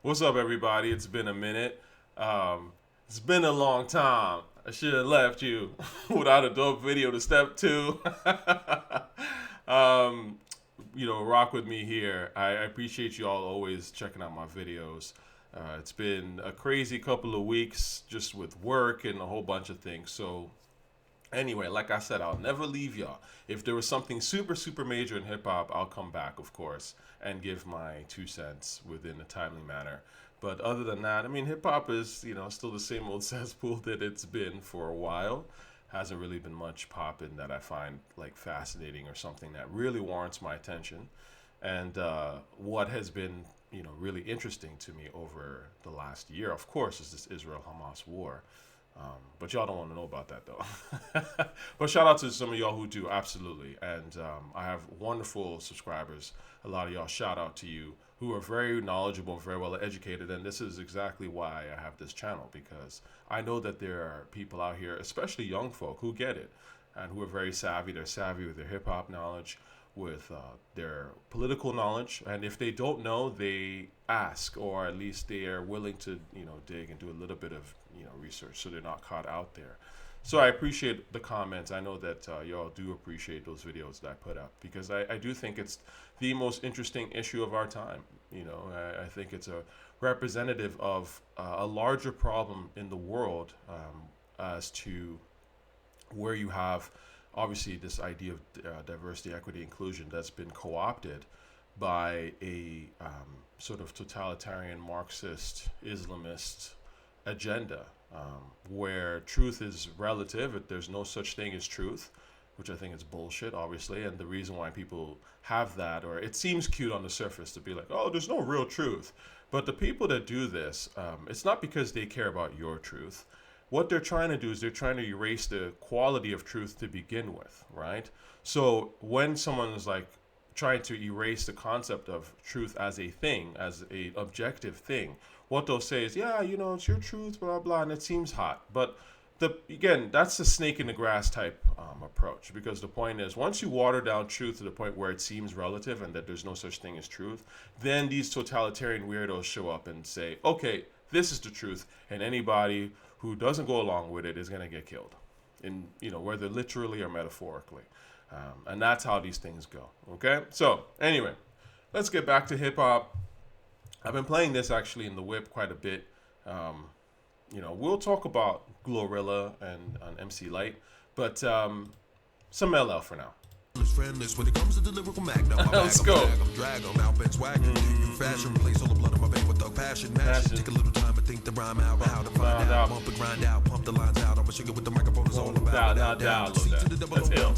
What's up, everybody? It's been a minute. It's been a long time. I should have left you without a dope video to step two. um, rock with me here. I appreciate you all always checking out my videos. It's been a crazy couple of weeks just with work and a whole bunch of things. So anyway, like I said, I'll never leave y'all. If there was something super, super major in hip hop, I'll come back, of course, and give my 2 cents within a timely manner. But other than that, I mean, hip hop is, still the same old cesspool that it's been for a while. Hasn't really been much popping that I find like fascinating or something that really warrants my attention. And what has been, really interesting to me over the last year, of course, is this Israel-Hamas war. But y'all don't want to know about that though. But shout out to some of y'all who do, absolutely. And I have wonderful subscribers. A lot of y'all, shout out to you, who are very knowledgeable, very well educated. And this is exactly why I have this channel, because I know that there are people out here, especially young folk, who get it and who are very savvy. They're savvy with their hip hop knowledge, with their political knowledge, and if they don't know, they ask, or at least they are willing to, dig and do a little bit of, research, so they're not caught out there. So I appreciate the comments. I know that y'all do appreciate those videos that I put up, because I do think it's the most interesting issue of our time. I think it's a representative of a larger problem in the world, as to where you have obviously this idea of diversity, equity, inclusion that's been co-opted by a sort of totalitarian Marxist Islamist agenda, where truth is relative. There's no such thing as truth, which I think is bullshit, obviously. And the reason why people have that, or it seems cute on the surface to be like, oh, there's no real truth. But the people that do this, it's not because they care about your truth. What they're trying to do is they're trying to erase the quality of truth to begin with, right? So when someone is like trying to erase the concept of truth as a thing, as a objective thing, what they'll say is, yeah, it's your truth, blah, blah, and it seems hot. But again, that's the snake in the grass type approach, because the point is, once you water down truth to the point where it seems relative and that there's no such thing as truth, then these totalitarian weirdos show up and say, okay, this is the truth, and anybody who doesn't go along with it is going to get killed, whether literally or metaphorically. And that's how these things go. Okay. So anyway, let's get back to hip hop. I've been playing this actually in the whip quite a bit. We'll talk about Glorilla and MC Lyte, but some LL for now. When it comes to the lyrical magnum, let's go. Drag 'em out, bench wagon. Fashion, place all the blood in my vein with the passion. Take a little time to think the rhyme out, how to find out. Bump and grind out, pump the lines out. I'ma show you what the microphone is all about. Down. That's ill.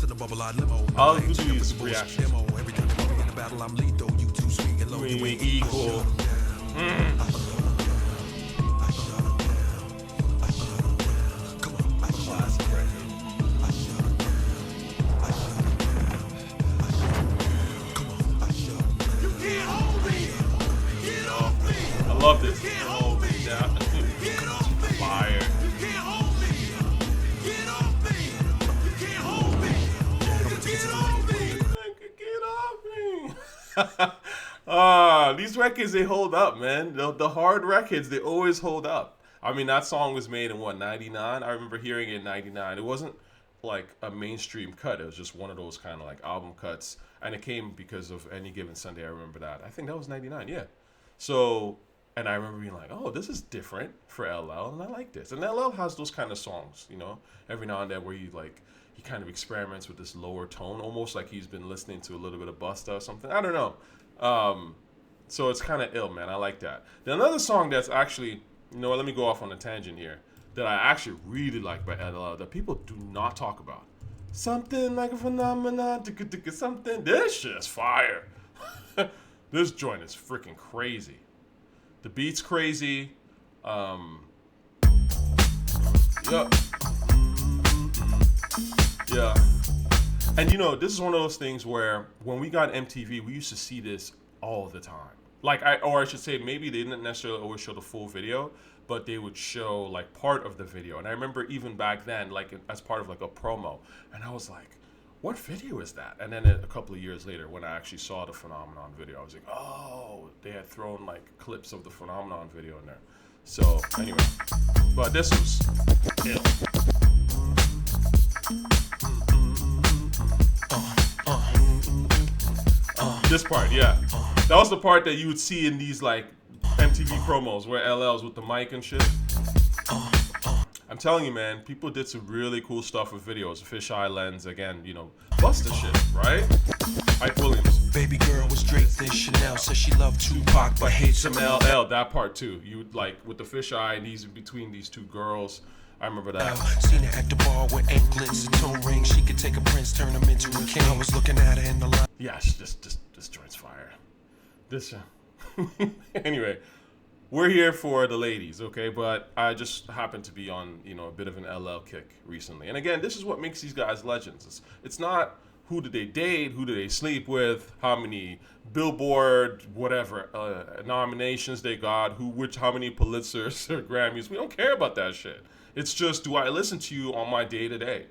I'll do these reactions. Every time you in the battle, I'm lethal. You too sweet and low. You ain't equal. I love this. Fire. These records, they hold up, man. The hard records, they always hold up. I mean, that song was made in what, 99? I remember hearing it in 99. It wasn't like a mainstream cut. It was just one of those kind of like album cuts. And it came because of Any Given Sunday. I remember that. I think that was 99, yeah. So, and I remember being like, oh, this is different for LL, and I like this. And LL has those kind of songs, every now and then where he kind of experiments with this lower tone, almost like he's been listening to a little bit of Busta or something. I don't know. So it's kind of ill, man. I like that. Then another song that's actually, let me go off on a tangent here, that I actually really like by LL that people do not talk about. Something like a phenomenon, something. This shit's fire. This joint is freaking crazy. The beat's crazy. Yeah. Yeah. And this is one of those things where when we got MTV, we used to see this all the time. I should say, maybe they didn't necessarily always show the full video, but they would show like part of the video. And I remember even back then, like as part of like a promo, and I was like, what video is that? And then a couple of years later, when I actually saw the Phenomenon video, I was like, oh, they had thrown like clips of the Phenomenon video in there. So anyway, but this was ill. This part, yeah. That was the part that you would see in these like MTV promos where LL's with the mic and shit. I'm telling you, man, people did some really cool stuff with videos. Fisheye lens, again, you know, Busta shit, right? Ike Williams. Baby girl was draped in Chanel, said she loved Tupac but hates some LL. That part too. You would like with the fisheye and he's between these two girls. I remember that. Seen her at the bar with anklets and toe rings. She could take a prince, turn him into a king. I was looking at her in the line. Yes, this joint's fire. This. Anyway. We're here for the ladies, okay? But I just happen to be on, you know, a bit of an LL kick recently. And again, this is what makes these guys legends. It's not who did they date, who did they sleep with, how many Billboard, whatever, nominations they got, how many Pulitzers or Grammys. We don't care about that shit. It's just, do I listen to you on my day-to-day,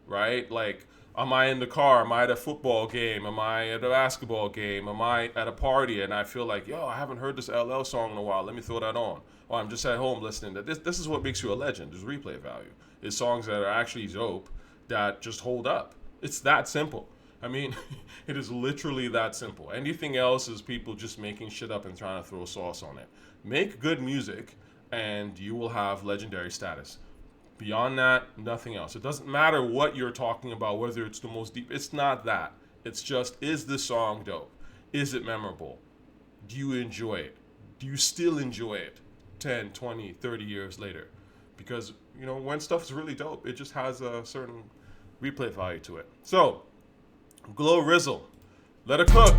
right? Like, am I in the car? Am I at a football game? Am I at a basketball game? Am I at a party and I feel like, yo, I haven't heard this LL song in a while. Let me throw that on. Or I'm just at home listening to this. This is what makes you a legend. There's replay value. It's songs that are actually dope that just hold up. It's that simple. I mean, it is literally that simple. Anything else is people just making shit up and trying to throw sauce on it. Make good music and you will have legendary status. Beyond that, nothing else. It doesn't matter what you're talking about, whether it's the most deep. It's not that. It's just, is this song dope? Is it memorable? Do you enjoy it? Do you still enjoy it 10, 20, 30 years later? Because, you know, when stuff's really dope, it just has a certain replay value to it. So, Glorilla, let it cook.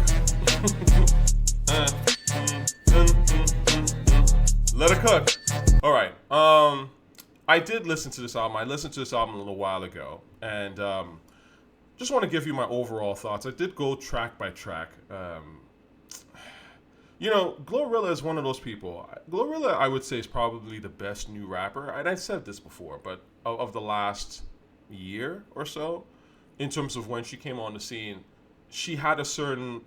Let it cook. All right. I did listen to this album. I listened to this album a little while ago, and just want to give you my overall thoughts. I did go track by track. You know, Glorilla is one of those people. Glorilla, I would say, is probably the best new rapper. And I said this before, but of the last year or so, in terms of when she came on the scene, she had a certain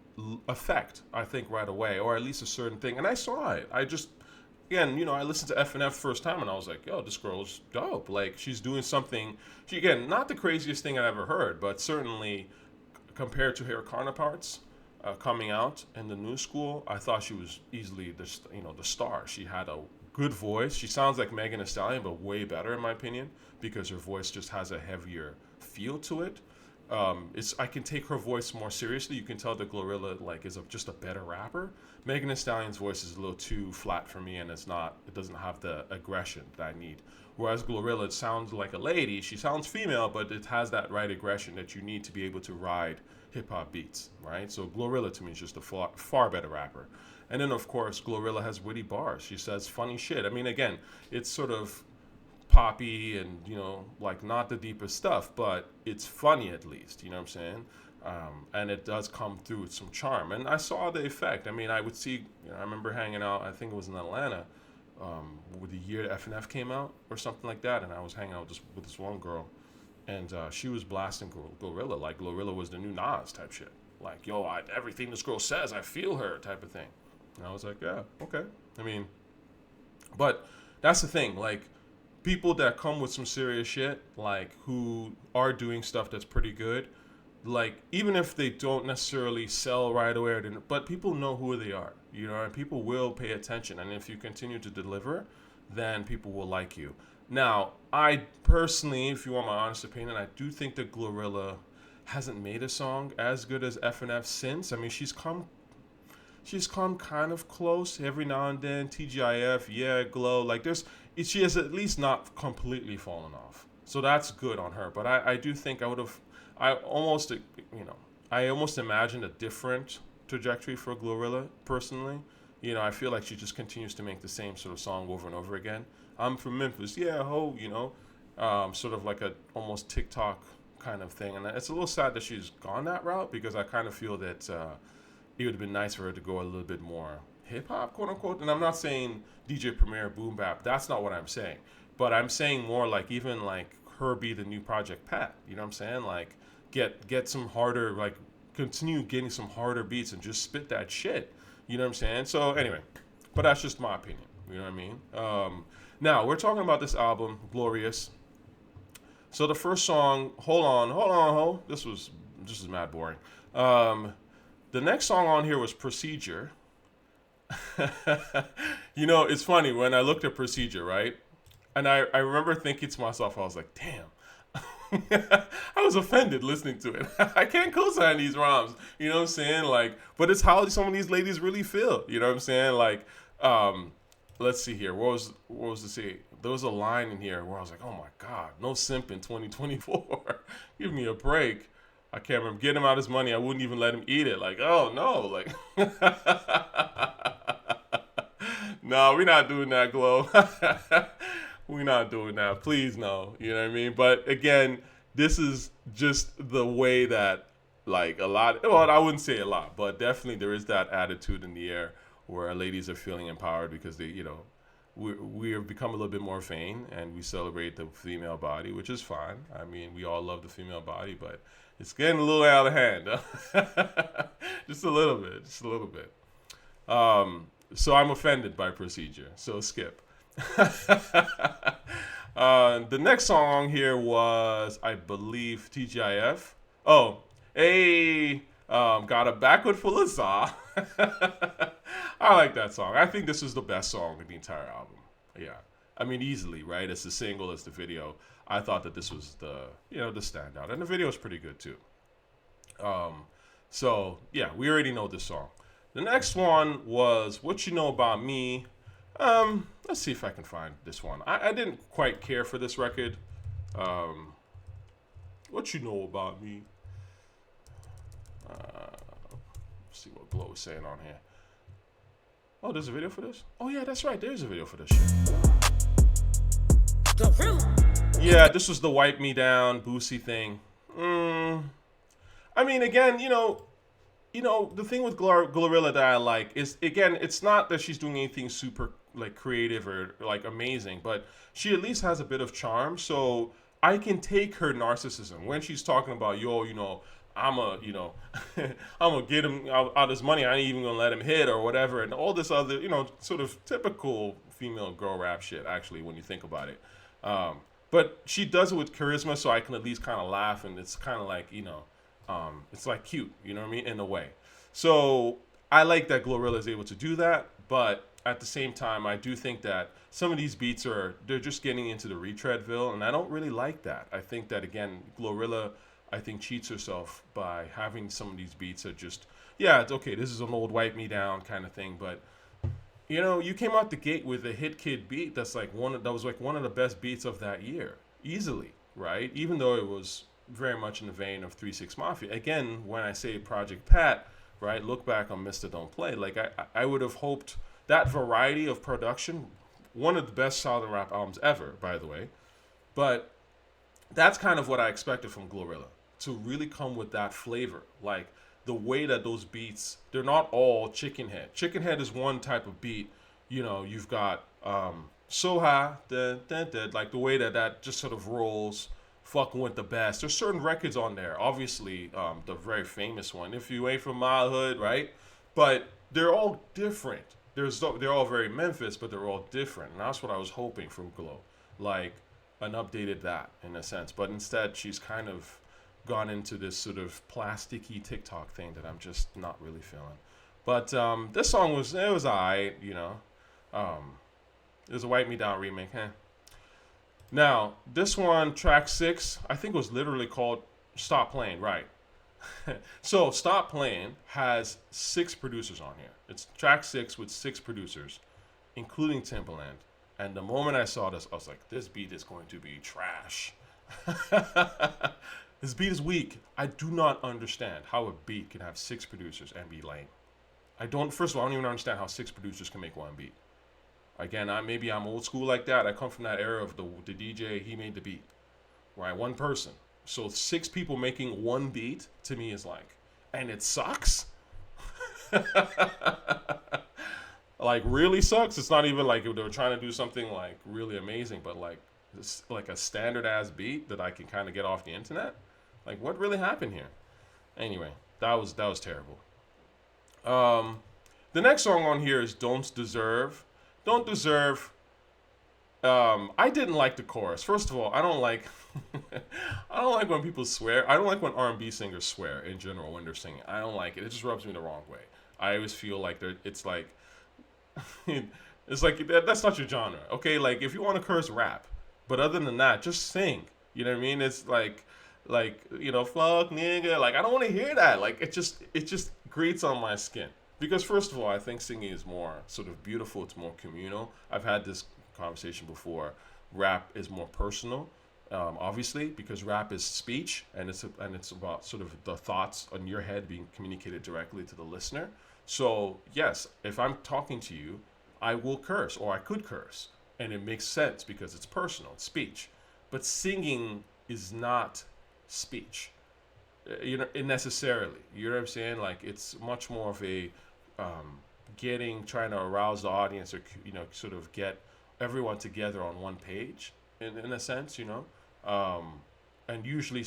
effect, I think, right away, or at least a certain thing. And I saw it. Again, you know, I listened to FNF first time and I was like, yo, this girl's dope. Like, she's doing something. Again, not the craziest thing I ever heard, but certainly compared to her counterparts coming out in the new school, I thought she was easily the star. She had a good voice. She sounds like Megan Thee Stallion, but way better in my opinion, because her voice just has a heavier feel to it. I can take her voice more seriously. You can tell that Glorilla is just a better rapper. Megan Thee Stallion's voice is a little too flat for me, and it doesn't have the aggression that I need. Whereas Glorilla, it sounds like a lady. She sounds female, but it has that right aggression that you need to be able to ride hip hop beats, right? So Glorilla to me is just a far better rapper. And then of course Glorilla has witty bars. She says funny shit. I mean, again, it's sort of poppy and, you know, like not the deepest stuff, but it's funny at least, you know what I'm saying? And it does come through with some charm. And I saw the effect. I mean, I would see, you know, I remember hanging out, I think it was in Atlanta, with the year FNF came out or something like that, and I was hanging out with this one girl, and she was blasting Glorilla, like Glorilla was the new Nas type shit. Like, yo, everything this girl says, I feel her type of thing. And I was like, yeah, okay. I mean, but that's the thing, like, people that come with some serious shit, like, who are doing stuff that's pretty good, like, even if they don't necessarily sell right away, but people know who they are, you know, and people will pay attention. And if you continue to deliver, then people will like you. Now, I personally, if you want my honest opinion, I do think that Glorilla hasn't made a song as good as FNF since. I mean, she's come kind of close every now and then. TGIF, yeah, Glow, like she has at least not completely fallen off. So that's good on her. But I do think I almost imagined a different trajectory for Glorilla personally. You know, I feel like she just continues to make the same sort of song over and over again. I'm from Memphis, yeah, ho, you know, sort of like a almost TikTok kind of thing. And it's a little sad that she's gone that route, because I kind of feel that it would have been nice for her to go a little bit more hip hop, quote unquote. And I'm not saying DJ Premier, boom bap. That's not what I'm saying. But I'm saying more like even like her be the new Project Pat. You know what I'm saying? Like, get some harder, like continue getting some harder beats and just spit that shit. You know what I'm saying? So anyway, but that's just my opinion. You know what I mean? Now we're talking about this album, Glorious. So the first song, hold. This is mad boring. The next song on here was Procedure. You know, it's funny when I looked at Procedure, right? And I remember thinking to myself, I was like, damn. I was offended listening to it. I can't co-sign these rhymes. You know what I'm saying? Like, but it's how some of these ladies really feel. You know what I'm saying? Like, let's see here. What was the say? There was a line in here where I was like, oh my God, no simp in 2024. Give me a break. I can't remember. Get him out his money. I wouldn't even let him eat it. Like, oh no. Like, no, we're not doing that, Glow. We're not doing that. Please, no. You know what I mean? But again, this is just the way that, like, a lot, well, I wouldn't say a lot, but definitely there is that attitude in the air where ladies are feeling empowered because they, you know, we have become a little bit more vain and we celebrate the female body, which is fine. I mean, we all love the female body, but it's getting a little out of hand. Just a little bit. So I'm offended by Procedure. So skip. The next song here was, I believe, TGIF. Oh, hey, got a backward full of za. I like that song. I think this is the best song in the entire album. Yeah, I mean, easily, right? It's the single, it's the video. I thought that this was the standout, and the video is pretty good too. So yeah, we already know this song. The next one was What You Know About Me. Let's see if I can find this one. I didn't quite care for this record. What You Know About Me. Let's see what Glow is saying on here. Oh, there's a video for this? Oh yeah, that's right. There's a video for this shit. Yeah, this was the Wipe Me Down, Boosie thing. I mean, again, you know, the thing with Glorilla that I like is, again, it's not that she's doing anything super, like, creative or, like, amazing, but she at least has a bit of charm, so I can take her narcissism. When she's talking about, I'm gonna get him out his money, I ain't even gonna let him hit or whatever, and all this other, sort of typical female girl rap shit, actually, when you think about it. But she does it with charisma, so I can at least kind of laugh, and it's kind of like, it's like cute, you know what I mean, in a way. So I like that Glorilla is able to do that, but at the same time, I do think that some of these beats they're just getting into the retreadville, and I don't really like that. I think that, again, Glorilla, I think, cheats herself by having some of these beats that just, yeah, it's okay, this is an old Wipe Me Down kind of thing, but you came out the gate with a Hit Kid beat that was one of the best beats of that year, easily, right? Even though it was very much in the vein of 3 6 Mafia. Again, when I say Project Pat, right, look back on Mr. Don't Play. Like, I would have hoped that variety of production, one of the best Southern rap albums ever, by the way, but that's kind of what I expected from Glorilla, to really come with that flavor. Like, the way that those beats, they're not all Chicken Head. Chicken Head is one type of beat. You've got So High, like the way that just sort of rolls, fucking with the best. There's certain records on there. Obviously, the very famous one, If You Ain't From My Hood, right? But they're all different. They're all very Memphis, but they're all different. And that's what I was hoping from Glow. Like, an updated that, in a sense. But instead, she's kind of gone into this sort of plasticky TikTok thing that I'm just not really feeling. But this song was alright, It was a Wipe Me Down remake, Now, this one, track 6, I think was literally called Stop Playing, right? So, Stop Playing has 6 producers on here. It's track 6 with 6 producers, including Timbaland. And the moment I saw this, I was like, this beat is going to be trash. This beat is weak. I do not understand how a beat can have 6 producers and be lame. First of all, I don't even understand how 6 producers can make one beat. Again, maybe I'm old school like that. I come from that era of the DJ, he made the beat, right? One person. So 6 people making one beat, to me, is like, and it sucks? Like, really sucks? It's not even like they were trying to do something, like, really amazing, but, like, it's like a standard-ass beat that I can kind of get off the internet? Like, what really happened here? Anyway, that was terrible. The next song on here is Don't Deserve. Don't Deserve. I didn't like the chorus. First of all, I don't like I don't like when people swear. I don't like when R&B singers swear in general when they're singing. I don't like it. It just rubs me the wrong way. I always feel like it's like it's like that's not your genre. Okay, like if you want to curse, rap. But other than that, just sing. You know what I mean? It's fuck nigga. Like I don't want to hear that. Like it just grates on my skin. Because first of all, I think singing is more sort of beautiful. It's more communal. I've had this conversation before. Rap is more personal, obviously, because rap is speech and it's about sort of the thoughts on your head being communicated directly to the listener. So yes, if I'm talking to you, I will curse or I could curse, and it makes sense because it's personal, it's speech. But singing is not speech, necessarily. You know what I'm saying? Like it's much more of a trying to arouse the audience or sort of get everyone together on one page in a sense, and usually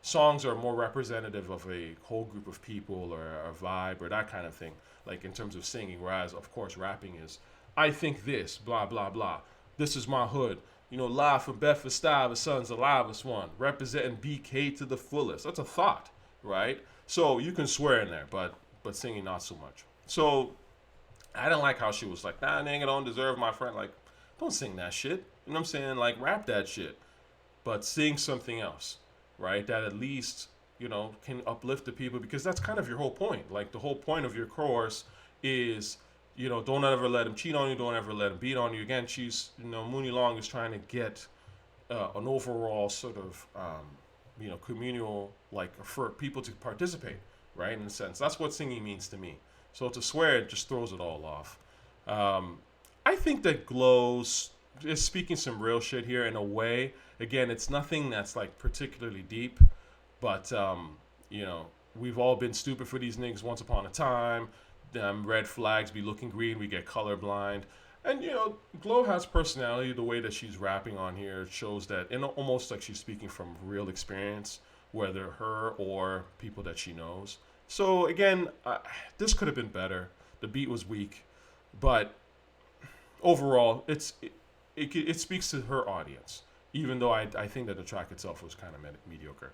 songs are more representative of a whole group of people or a vibe or that kind of thing, like in terms of singing, whereas of course rapping is I think this blah blah blah, this is my hood, live from Bedford Stuyvesant, sons alive as one, representing BK to the fullest. That's a thought, right? So you can swear in there, but singing not so much. So I didn't like how she was like, nah, nigga, don't deserve my friend. Like, don't sing that shit. You know what I'm saying? Like, rap that shit. But sing something else, right? That at least, can uplift the people, because that's kind of your whole point. Like, the whole point of your chorus is, don't ever let him cheat on you. Don't ever let him beat on you. Again, she's, Mooney Long is trying to get an overall sort of, communal, like, for people to participate, right? In a sense. That's what singing means to me. So to swear, it just throws it all off. I think that Glow's is speaking some real shit here in a way. Again, it's nothing that's like particularly deep, but we've all been stupid for these niggas once upon a time. Red flags be looking green, we get colorblind. And Glow has personality. The way that she's rapping on here shows that, and almost like she's speaking from real experience, whether her or people that she knows. So again, this could have been better. The beat was weak, but overall, it speaks to her audience. Even though I think that the track itself was kind of mediocre.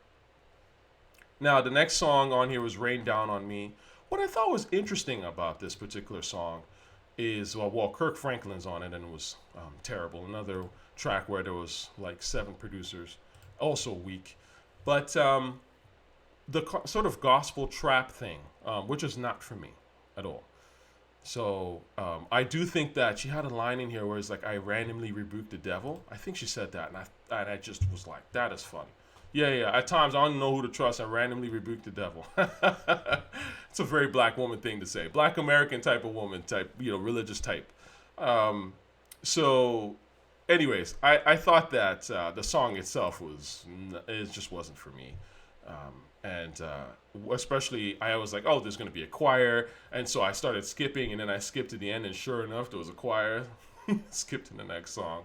Now the next song on here was "Rain Down on Me." What I thought was interesting about this particular song is Kirk Franklin's on it, and it was terrible. Another track where there was like 7 producers, also weak, but. The sort of gospel trap thing, which is not for me at all. So I do think that she had a line in here where it's like, I randomly rebuked the devil. I think she said that, and I just was like, that is funny. Yeah. At times, I don't know who to trust. I randomly rebuked the devil. It's a very black woman thing to say. Black American type of woman, religious type. So, anyways, I thought that the song itself it just wasn't for me. And especially, I was like, oh, there's going to be a choir. And so I started skipping, and then I skipped to the end, and sure enough, there was a choir. Skipped to the next song.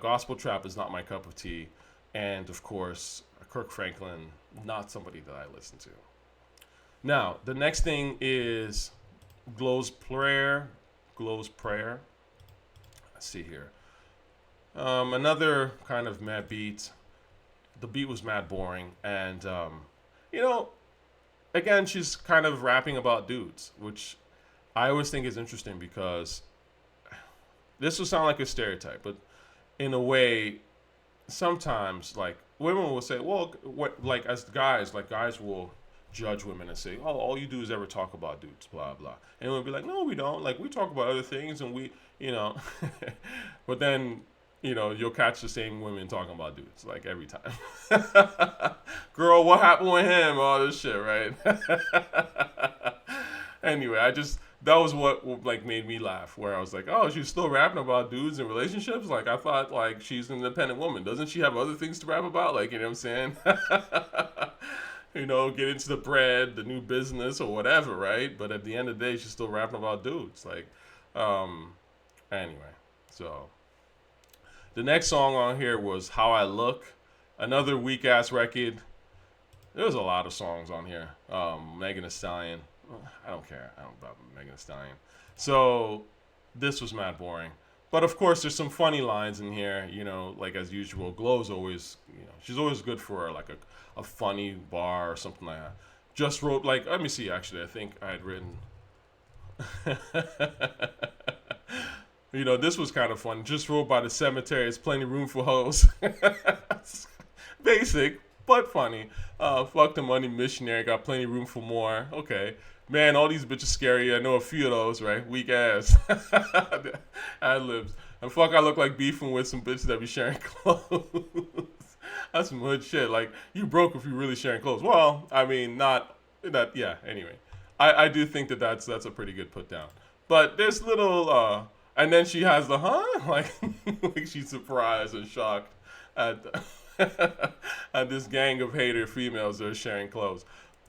Gospel trap is not my cup of tea. And, of course, Kirk Franklin, not somebody that I listen to. Now, the next thing is Glow's Prayer. Let's see here. Another kind of mad beat. The beat was mad boring, and again, she's kind of rapping about dudes, which I always think is interesting, because this will sound like a stereotype, but in a way, sometimes like women will say, well, what, like as guys, will judge women and say, oh, all you do is ever talk about dudes, blah blah, and we'll be like, no, we don't. Like, we talk about other things, and we, but then. You'll catch the same women talking about dudes, like, every time. Girl, what happened with him? All this shit, right? Anyway, that was what, like, made me laugh, where I was like, oh, she's still rapping about dudes and relationships? Like, I thought, like, she's an independent woman. Doesn't she have other things to rap about? Like, you know what I'm saying? Get into the bread, the new business, or whatever, right? But at the end of the day, she's still rapping about dudes. Like, anyway, so... The next song on here was How I Look, Another weak ass record. There was a lot of songs on here. Megan Thee Stallion. I don't care. I don't about Megan Thee Stallion. So this was mad boring. But of course, there's some funny lines in here. You know, like as usual, Glow's always, she's always good for like a funny bar or something like that. Just wrote like, let me see. Actually, I think I had written. This was kind of fun. Just wrote by the cemetery. It's plenty room for hoes. Basic, but funny. Fuck the money missionary. Got plenty room for more. Okay. Man, all these bitches scary. I know a few of those, right? Weak ass. Ad libs. And fuck, I look like beefing with some bitches that be sharing clothes. That's some hood shit. Like, you broke if you really sharing clothes. Well, I mean, not that. Yeah. Anyway, I do think that's a pretty good put down. But there's little. And then she has the like, like she's surprised and shocked at at this gang of hater females that are sharing clothes.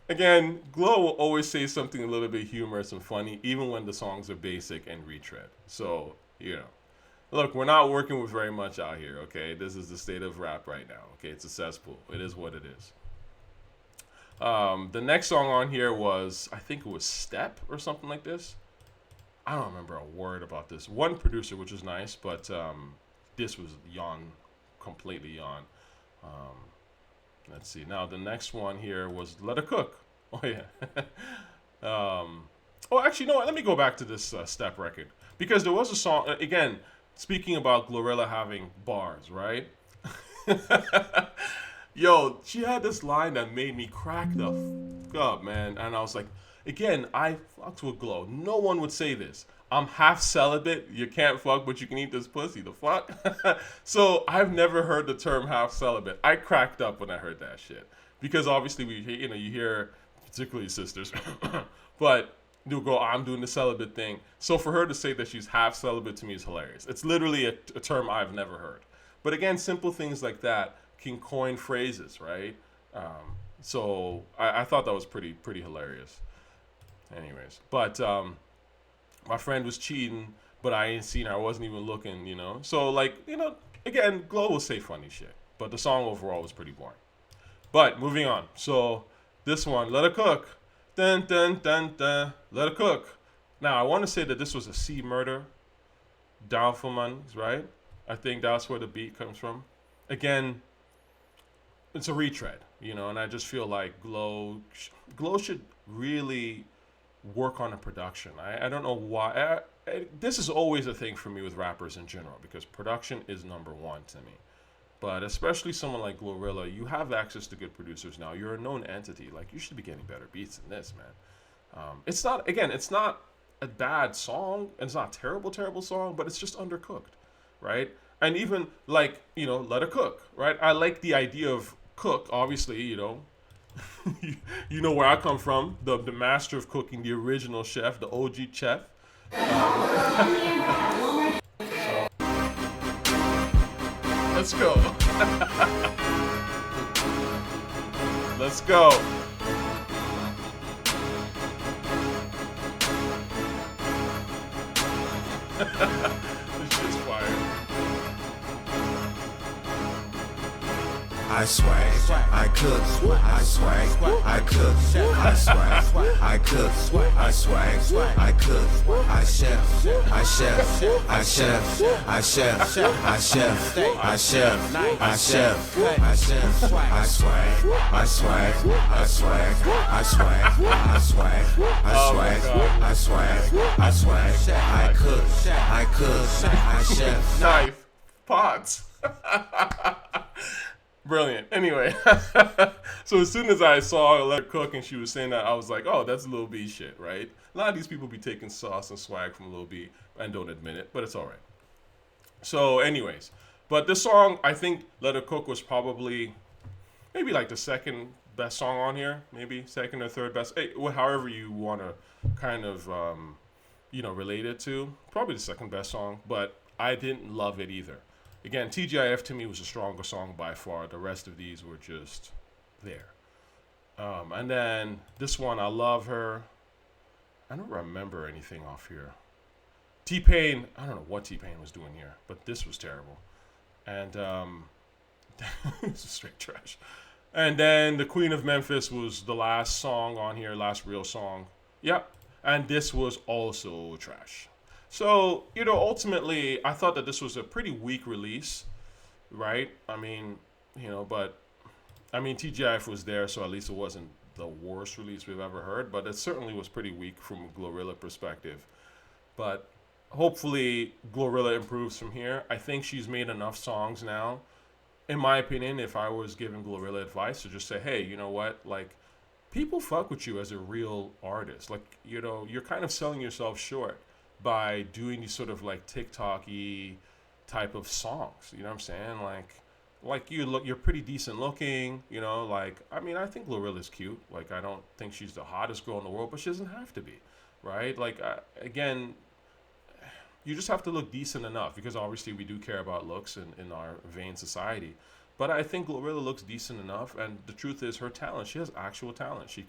Again, Glow will always say something a little bit humorous and funny, even when the songs are basic and retread. So, look, we're not working with very much out here, okay? This is the state of rap right now, okay? It's a cesspool. It is what it is. The next song on here was, I think it was Step or something like this. I don't remember a word about this. One producer, which was nice, but this was completely yawn. Let's see. Now, the next one here was Let Her Cook. Oh, yeah. Actually, no, let me go back to this Step record. Because there was a song, again, speaking about Glorilla having bars, right? Yo, she had this line that made me crack the fuck up, man. And I was like, again, I fucked with Glow. No one would say this. I'm half celibate. You can't fuck, but you can eat this pussy. The fuck? So I've never heard the term half celibate. I cracked up when I heard that shit because obviously you hear particularly sisters, but they'll go, I'm doing the celibate thing. So for her to say that she's half celibate to me is hilarious. It's literally a term I've never heard. But again, simple things like that can coin phrases, right? So I thought that was pretty hilarious. Anyways, but my friend was cheating, but I ain't seen her. I wasn't even looking, So, again, Glow will say funny shit. But the song overall was pretty boring. But, moving on. So, this one, Let Her Cook. Dun, dun, dun, dun. Let Her Cook. Now, I want to say that this was a C Murder. Downfallman, right? I think that's where the beat comes from. Again, it's a retread, and I just feel like Glow should really work on the production. I don't know why. This is always a thing for me with rappers in general because production is number one to me. But especially someone like Glorilla, you have access to good producers now. You're a known entity. Like, you should be getting better beats than this, man. It's not a bad song. It's not a terrible song, but it's just undercooked, right? And even, Let Her Cook, right? I like the idea of cook, obviously, you know where I come from, the master of cooking, the original chef, the OG chef. Let's go. Let's go. This shit's fire. I swag, I cook, I swag, I cook, I swag, I cook, I swag, I cook, I chef, I chef, I chef, I chef, I chef, I chef, I chef, I chef, I swag, I swag, I swag, I swag, I swag, I swag, I swag, I swag, I cook, I chef. Knife, pots. Brilliant. Anyway, so as soon as I saw Let Her Cook and she was saying that, I was like, oh, that's Lil B shit, right? A lot of these people be taking sauce and swag from Lil B and don't admit it, but it's all right. So anyways, but this song, I think Let Her Cook was probably maybe like the second best song on here, maybe second or third best, however you want to kind of, relate it to. Probably the second best song, but I didn't love it either. Again, TGIF to me was a stronger song by far. The rest of these were just there. And then this one, I Love Her. I don't remember anything off here. T-Pain, I don't know what T-Pain was doing here, but this was terrible. And This is straight trash. And then the Queen of Memphis was the last song on here, last real song. Yep. And this was also trash. So, ultimately, I thought that this was a pretty weak release, right? I mean, but TGIF was there, so at least it wasn't the worst release we've ever heard, but it certainly was pretty weak from a Glorilla perspective. But hopefully, Glorilla improves from here. I think she's made enough songs now. In my opinion, if I was giving Glorilla advice, to just say, hey, you know what? Like, people fuck with you as a real artist. Like, you're kind of selling yourself short by doing these sort of like TikTok-y type of songs. You know what I'm saying? Like you're pretty decent looking. I think Glorilla's cute. Like, I don't think she's the hottest girl in the world, but she doesn't have to be, right? Like, again, you just have to look decent enough, because obviously we do care about looks in our vain society. But I think Glorilla looks decent enough, and the truth is, her talent, she has actual talent. She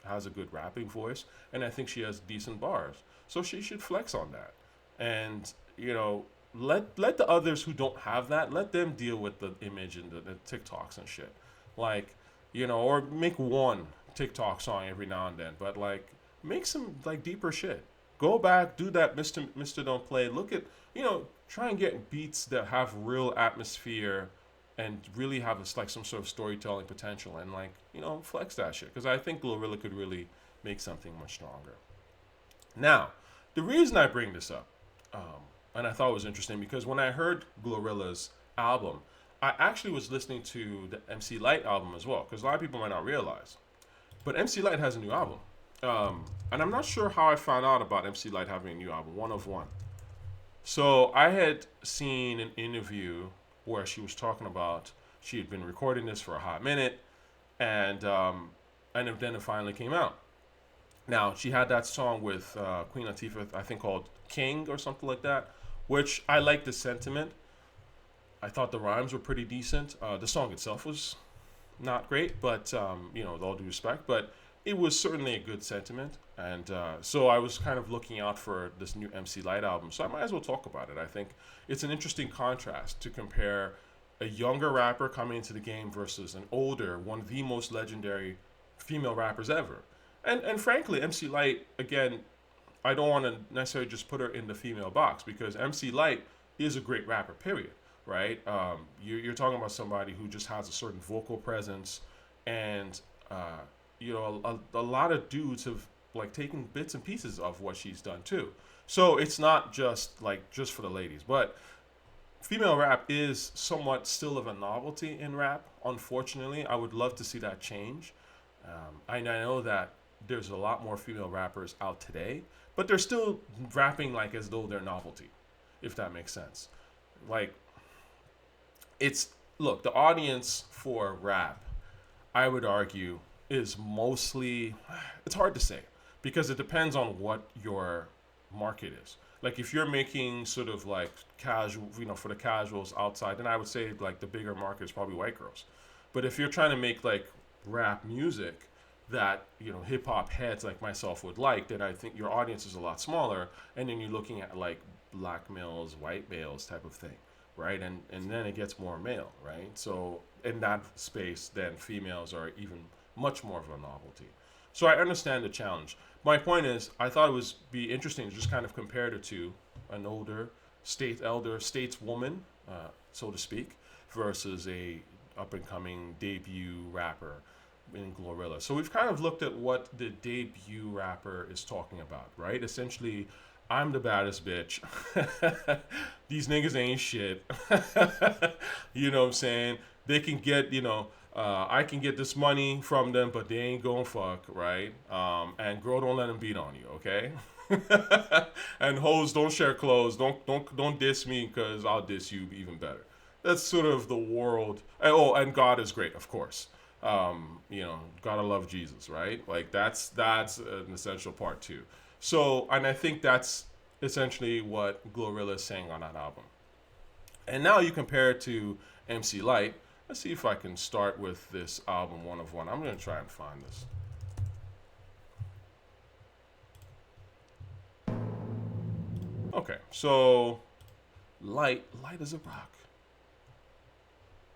has a good rapping voice, and I think she has decent bars. So she should flex on that. And, let the others who don't have that, let them deal with the image and the TikToks and shit. Like, or make one TikTok song every now and then, but like, make some like deeper shit. Go back, do that Mr. Don't Play. Look at, try and get beats that have real atmosphere and really have like some sort of storytelling potential, and like, flex that shit. Because I think Glorilla could really make something much stronger. Now, the reason I bring this up, and I thought it was interesting, because when I heard Glorilla's album, I actually was listening to the MC Lyte album as well, because a lot of people might not realize. But MC Lyte has a new album. And I'm not sure how I found out about MC Lyte having a new album, One of One. So I had seen an interview where she was talking about she had been recording this for a hot minute, and then it finally came out. Now, she had that song with Queen Latifah, I think called King or something like that, which I liked the sentiment. I thought the rhymes were pretty decent. The song itself was not great, but, with all due respect, but it was certainly a good sentiment. And so I was kind of looking out for this new MC Lyte album. So I might as well talk about it. I think it's an interesting contrast to compare a younger rapper coming into the game versus an older, one of the most legendary female rappers ever. And frankly, MC Lyte, again, I don't want to necessarily just put her in the female box, because MC Lyte is a great rapper, period, right? You're talking about somebody who just has a certain vocal presence, and a lot of dudes have like taken bits and pieces of what she's done too. So it's not just for the ladies, but female rap is somewhat still of a novelty in rap. Unfortunately, I would love to see that change. I know that there's a lot more female rappers out today, but they're still rapping like as though they're novelty, if that makes sense. Like, look, the audience for rap, I would argue, is mostly, it's hard to say, because it depends on what your market is. Like, if you're making sort of like casual, for the casuals outside, then I would say like the bigger market is probably white girls. But if you're trying to make like rap music that, hip hop heads like myself would like, then I think your audience is a lot smaller. And then you're looking at like black males, white males type of thing, right? And then it gets more male, right? So in that space, then females are even much more of a novelty. So I understand the challenge. My point is, I thought it was be interesting to just kind of compare the two, an older stateswoman, so to speak, versus a up-and-coming debut rapper in Glorilla. So we've kind of looked at what the debut rapper is talking about, right? Essentially, I'm the baddest bitch. These niggas ain't shit. You know what I'm saying? They can get, I can get this money from them, but they ain't gonna fuck, right? And girl, don't let them beat on you, okay? And hoes, don't share clothes. Don't diss me, because I'll diss you even better. That's sort of the world. And God is great, of course. Gotta love Jesus, right? Like that's an essential part too. So, and I think that's essentially what Glorilla is saying on that album. And now you compare it to MC Lyte. Let's see if I can start with this album, One of One. I'm going to try and find this. Okay, so Lyte as a rock.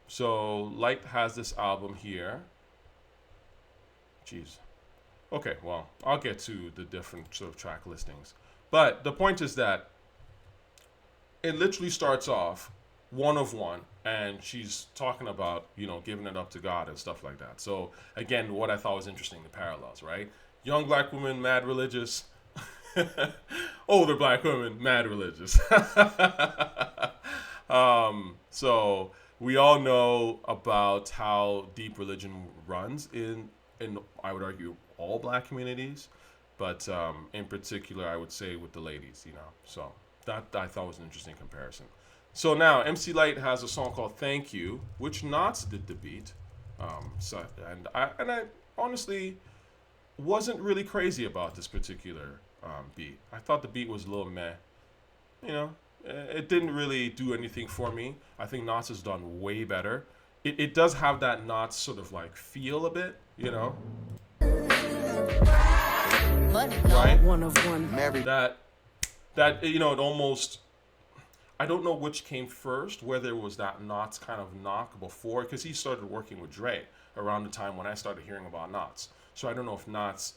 So Lyte has this album here. Jeez. Okay, well, I'll get to the different sort of track listings. But the point is that it literally starts off one of one, and she's talking about, giving it up to God and stuff like that. So again, what I thought was interesting, the parallels, right? Young black woman, mad religious. Older black woman, mad religious. So we all know about how deep religion runs in I would argue all black communities, but in particular, I would say with the ladies, So that I thought was an interesting comparison. So now MC Lyte has a song called "Thank You," which Knots did the beat. I honestly wasn't really crazy about this particular beat. I thought the beat was a little meh. It didn't really do anything for me. I think Knots has done way better. It does have that Knots sort of like feel a bit, right? One of one. That it almost. I don't know which came first, whether it was that Knots kind of knock before, because he started working with Dre around the time when I started hearing about Knots. So I don't know if Knots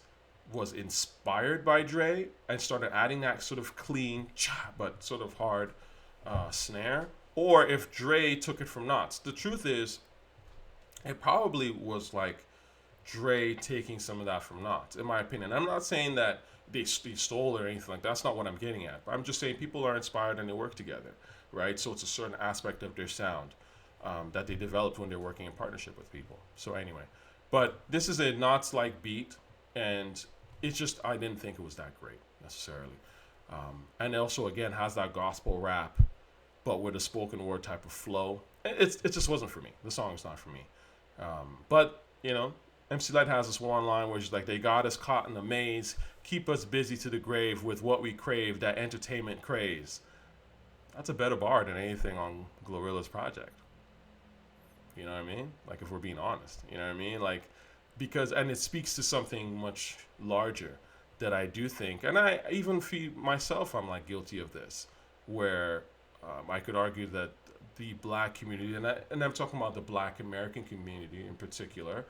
was inspired by Dre and started adding that sort of clean, but sort of hard snare, or if Dre took it from Knots. The truth is, it probably was like Dre taking some of that from Knots, in my opinion. I'm not saying that they stole or anything like that. That's not what I'm getting at. But I'm just saying people are inspired and they work together, right? So it's a certain aspect of their sound that they developed when they're working in partnership with people. So anyway, but this is a Knots-like beat, and it's just, I didn't think it was that great necessarily. And it also, again, has that gospel rap, but with a spoken word type of flow. It just wasn't for me. The song is not for me. But, MC Lyte has this one line where she's like, they got us caught in the maze, keep us busy to the grave with what we crave, that entertainment craze. That's a better bar than anything on Glorilla's project. You know what I mean? Like, if we're being honest, you know what I mean? Like, because, and it speaks to something much larger that I do think, and I even feel myself, I'm like guilty of this, where I could argue that the black community, and I'm talking about the black American community in particular,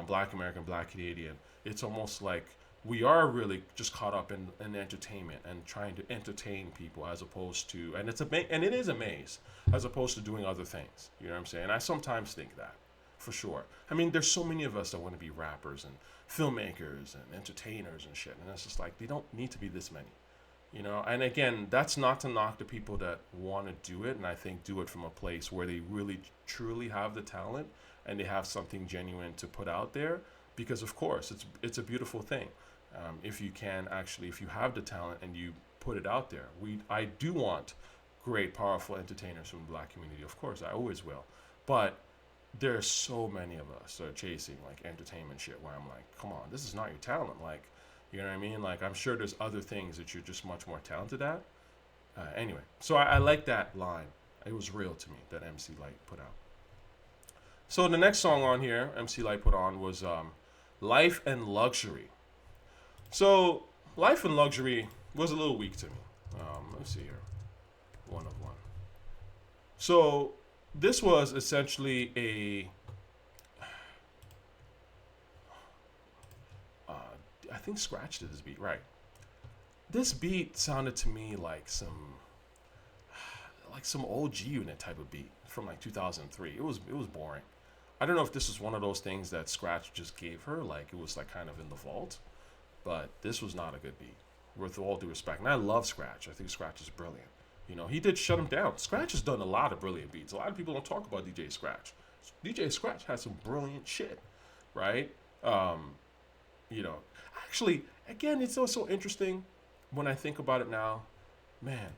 black American, black Canadian, it's almost like we are really just caught up in entertainment and trying to entertain people, as opposed to, and it is a maze, as opposed to doing other things. You know what I'm saying? I sometimes think that, for sure. I mean, there's so many of us that want to be rappers and filmmakers and entertainers and shit, and it's just like, they don't need to be this many. And again, that's not to knock the people that want to do it, and I think do it from a place where they really truly have the talent and they have something genuine to put out there, because of course it's a beautiful thing. If you have the talent and you put it out there. I do want great, powerful entertainers from the black community, of course, I always will. But there are so many of us that are chasing like entertainment shit where I'm like, come on, this is not your talent. Like, you know what I mean? Like, I'm sure there's other things that you're just much more talented at. Anyway, so I like that line. It was real to me that MC Lyte put out. So the next song on here, MC Lyte put on, was Life and Luxury. So Life and Luxury was a little weak to me. Let's see here. One of one. So this was essentially I think Scratch did this beat, right? This beat sounded to me like some old G Unit type of beat from like 2003. It was boring. I don't know if this was one of those things that Scratch just gave her, like it was like kind of in the vault, but this was not a good beat, with all due respect. And I love Scratch. I think Scratch is brilliant. He did Shut Him Down. Scratch has done a lot of brilliant beats. A lot of people don't talk about DJ Scratch. DJ Scratch has some brilliant shit, right? Actually, again, it's also interesting when I think about it now, man.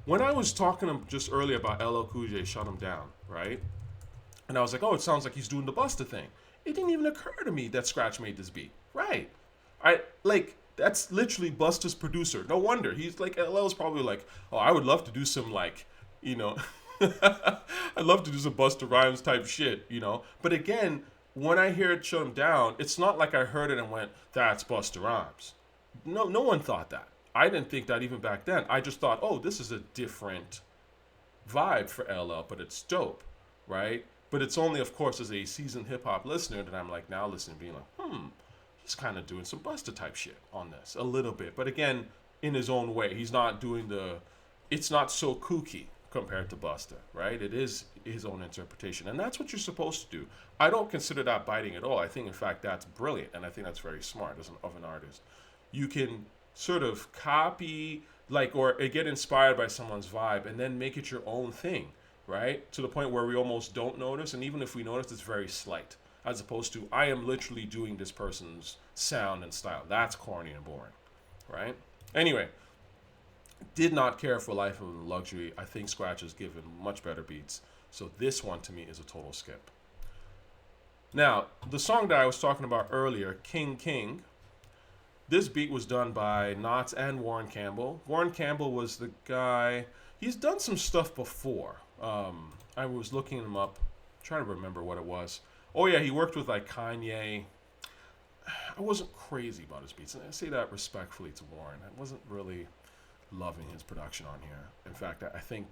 When I was talking just earlier about LL Cool J, Shut Him Down, right? And I was like, oh, it sounds like he's doing the Busta thing. It didn't even occur to me that Scratch made this beat, right? That's literally Busta's producer. No wonder. He's like, LL's probably like, oh, I would love to do some I'd love to do some Busta Rhymes type shit, But again, when I hear it Shut Him Down, it's not like I heard it and went, that's Busta Rhymes. No one thought that. I didn't think that even back then. I just thought, oh, this is a different vibe for LL, but it's dope. right? But it's only, of course, as a seasoned hip hop listener that I'm like now listening, being like, he's kind of doing some Busta type shit on this a little bit. But again, in his own way, he's not doing it's not so kooky compared to Busta, right? It is his own interpretation. And that's what you're supposed to do. I don't consider that biting at all. I think, in fact, that's brilliant. And I think that's very smart of an artist. You can sort of copy, like, or get inspired by someone's vibe and then make it your own thing, right? To the point where we almost don't notice. And even if we notice, it's very slight. As opposed to, I am literally doing this person's sound and style. That's corny and boring, right? Anyway, did not care for Life of Luxury. I think Scratch has given much better beats. So this one to me is a total skip. Now, the song that I was talking about earlier, King King, this beat was done by Knots and Warren Campbell. Warren Campbell was the guy, he's done some stuff before. I was looking him up, trying to remember what it was. Oh yeah, he worked with like Kanye. I wasn't crazy about his beats, and I say that respectfully to Warren. I wasn't really loving his production on here. In fact, I think,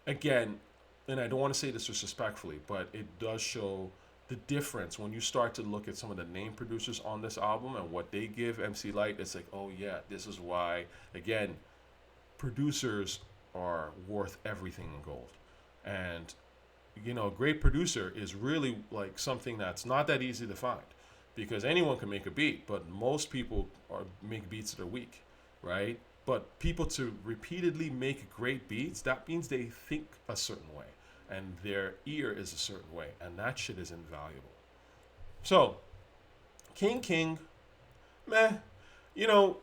again, and I don't want to say this disrespectfully, but it does show the difference when you start to look at some of the name producers on this album and what they give MC Lyte. It's like, oh yeah, this is why, again, producers are worth everything in gold. And you know, a great producer is really like something that's not that easy to find, because anyone can make a beat, but most people make beats that are weak, right? But people to repeatedly make great beats, that means they think a certain way and their ear is a certain way, and that shit is invaluable. So, King King, meh. You know,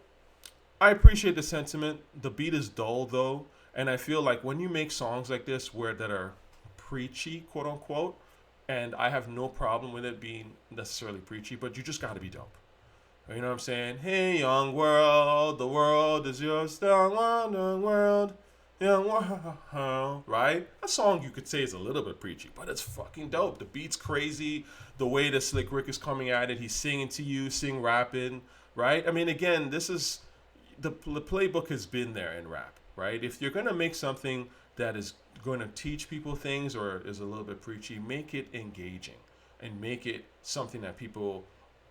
I appreciate the sentiment. The beat is dull though, and I feel like when you make songs like this that are preachy, quote unquote, and I have no problem with it being necessarily preachy, but you just got to be dope. You know what I'm saying? Hey, young world, the world is your still wandering world, young world, right? A song you could say is a little bit preachy, but it's fucking dope. The beat's crazy. The way that Slick Rick is coming at it, he's singing to you, rapping, right? I mean, again, this is the playbook has been there in rap, right? If you're gonna make something that is going to teach people things or is a little bit preachy, make it engaging and make it something that people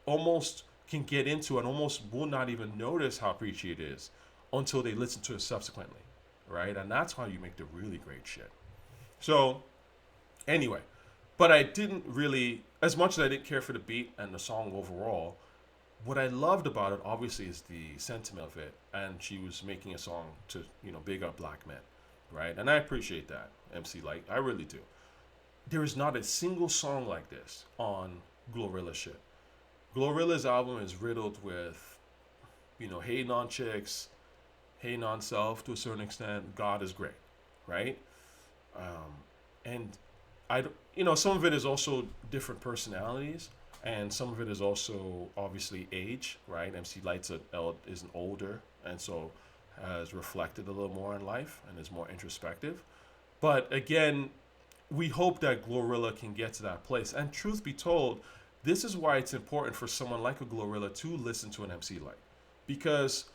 almost can get into and almost will not even notice how preachy it is until they listen to it subsequently, right? And that's how you make the really great shit. So anyway, but I didn't really, as much as I didn't care for the beat and the song overall, what I loved about it obviously is the sentiment of it, and she was making a song to, you know, big up black men, right? And I appreciate that, MC Lyte. I really do. There is not a single song like this on Glorilla shit. Glorilla's album is riddled with, you know, hating on chicks, hating on self to a certain extent. God is great, right? And I, you know, some of it is also different personalities, and some of it is also obviously age, right? MC Lyte is older, and so has reflected a little more in life and is more introspective. But again, we hope that Glorilla can get to that place. And truth be told, this is why it's important for someone like a Glorilla to listen to an MC Lyte. Because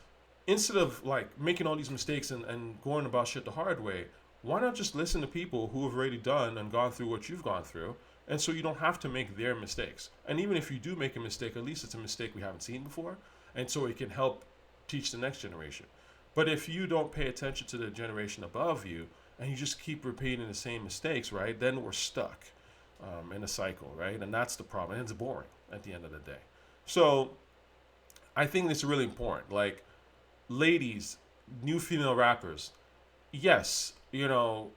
instead of like making all these mistakes and going about shit the hard way, why not just listen to people who have already done and gone through what you've gone through, and so you don't have to make their mistakes. And even if you do make a mistake, at least it's a mistake we haven't seen before, and so it can help teach the next generation. But if you don't pay attention to the generation above you and you just keep repeating the same mistakes, right, then we're stuck in a cycle, right? And that's the problem. And it's boring at the end of the day. So I think this is really important. Like, ladies, new female rappers, yes, you know,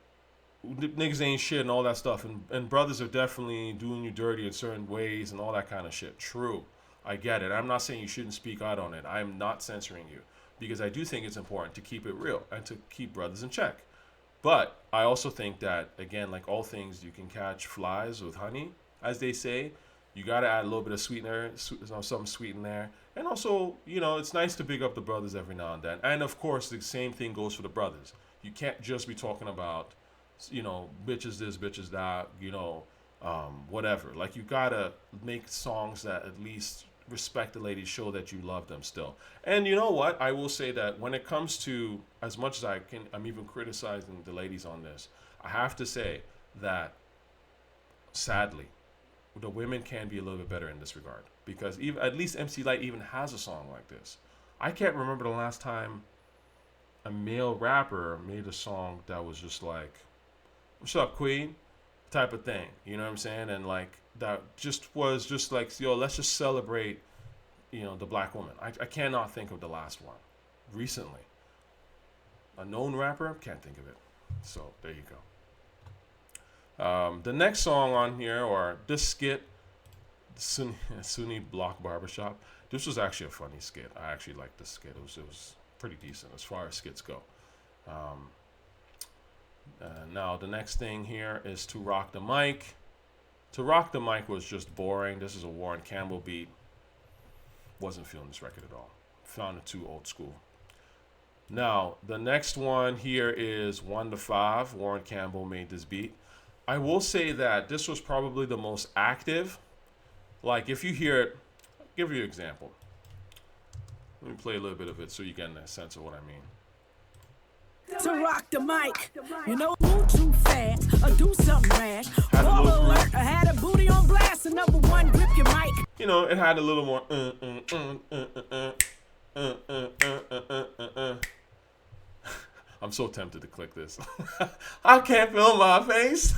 niggas ain't shit and all that stuff. And brothers are definitely doing you dirty in certain ways and all that kind of shit. True. I get it. I'm not saying you shouldn't speak out on it. I am not censoring you, because I do think it's important to keep it real and to keep brothers in check. But I also think that, again, like all things, you can catch flies with honey, as they say. You got to add a little bit of sweetener, something sweet in there. And also, you know, it's nice to big up the brothers every now and then. And of course, the same thing goes for the brothers. You can't just be talking about, you know, bitches this, bitches that, you know, whatever. Like, you got to make songs that at least respect the ladies, show that you love them still. And you know what? I will say that when it comes to, as much as I'm even criticizing the ladies on this, I have to say that sadly, the women can be a little bit better in this regard, because even at least MC Lyte even has a song like this. I can't remember the last time a male rapper made a song that was just like, "What's up, Queen?" type of thing. You know what I'm saying? And like that just was just like, yo, let's just celebrate, the black woman. I cannot think of the last one recently. A known rapper, can't think of it. So there you go. The next song on here, or this skit, Sunni Block Barbershop. This was actually a funny skit. I actually liked this skit. It was pretty decent as far as skits go. Now the next thing here is To Rock the Mic. To Rock the Mic was just boring. This is a Warren Campbell beat. Wasn't feeling this record at all. Found it too old school. Now the next one here is 1 to 5. Warren Campbell made this beat. I will say that this was probably the most active. Like if you hear it, I'll give you an example. Let me play a little bit of it so you get a sense of what I mean. To rock the mic, move too fast or do something rash. Ball alert, I had a booty on blast. And number one, grip your mic. It had a little more. I'm so tempted to click this. I can't feel my face.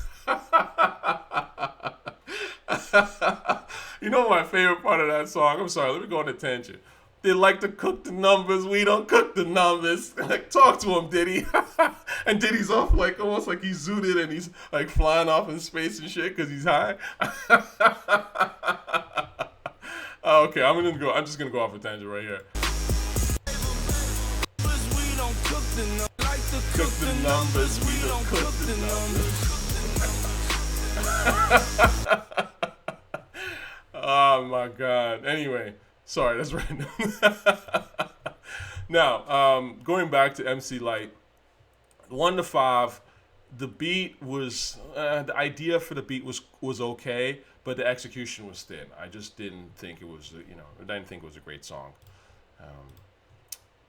My favorite part of that song? I'm sorry, let me go on a tangent. They like to cook the numbers. We don't cook the numbers. Like, talk to him, Diddy. And Diddy's off like almost like he's zooted and he's like flying off in space and shit because he's high. Okay, I'm just gonna go off a tangent right here. We don't cook the numbers. We don't cook the numbers. Oh my God. Anyway. Sorry, that's random. Now, going back to MC Lyte, 1 to 5, the beat was, the idea for the beat was okay, but the execution was thin. I just didn't think it was, I didn't think it was a great song.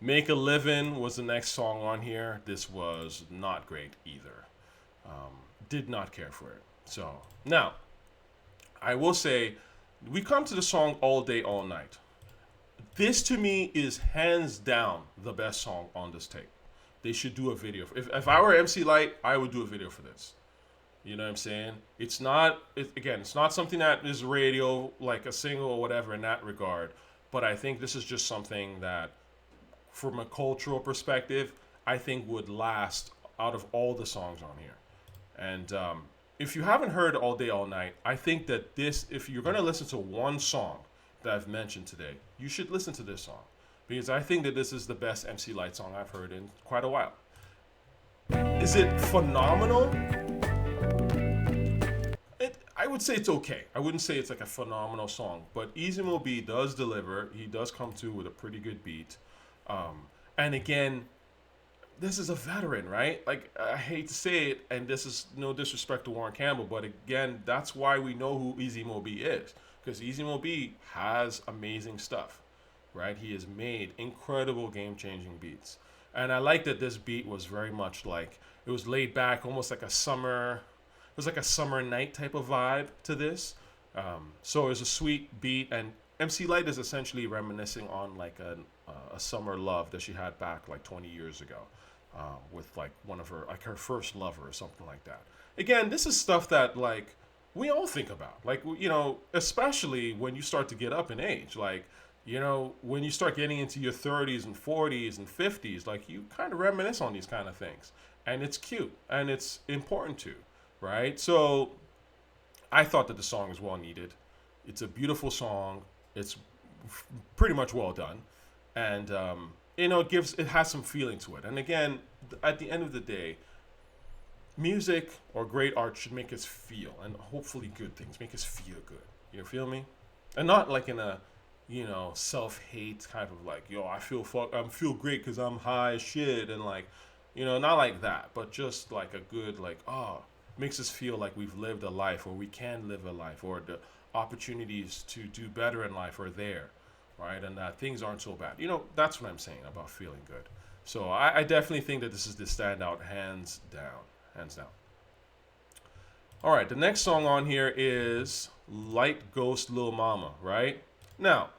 Make a Living was the next song on here. This was not great either. Did not care for it. So, now, I will say, we come to the song All Day, All Night. This to me is hands down the best song on this tape. They should do a video. If I were MC Lyte, I would do a video for this. You know what I'm saying? It's not something that is radio, like a single or whatever in that regard. But I think this is just something that, from a cultural perspective, I think would last out of all the songs on here. And if you haven't heard All Day, All Night, I think that if you're going to listen to one song that I've mentioned today, you should listen to this song, because I think that this is the best MC Lyte song I've heard in quite a while. Is it phenomenal? I would say it's okay. I wouldn't say it's like a phenomenal song, but Easy Mo B does deliver. He does come through with a pretty good beat. And again, this is a veteran, right? Like, I hate to say it, and this is no disrespect to Warren Campbell, but again, that's why we know who Easy Mo B is. Because Easy Mo B has amazing stuff, right? He has made incredible game-changing beats. And I like that this beat was very much like, it was laid back, almost like it was like a summer night type of vibe to this. So it was a sweet beat, and MC Lyte is essentially reminiscing on like a summer love that she had back like 20 years ago. With like one of her first lover or something like that. Again, this is stuff that like we all think about, like, especially when you start to get up in age, like, when you start getting into your 30s and 40s and 50s, like, you kind of reminisce on these kind of things, and it's cute and it's important too, right? So I thought that the song is well needed. It's a beautiful song. It's pretty much well done, and it has some feeling to it. And again, at the end of the day, music or great art should make us feel, and hopefully good things make us feel good. You feel me? And not like in a, self-hate type of like, I feel great because I'm high as shit, and like, not like that, but just like a good, like, makes us feel like we've lived a life, or we can live a life, or opportunities to do better in life are there, right? And that things aren't so bad. That's what I'm saying about feeling good. So I definitely think that this is the standout, hands down. Hands down. All right, the next song on here is Lyte Ghost Lil Mama, right? Now,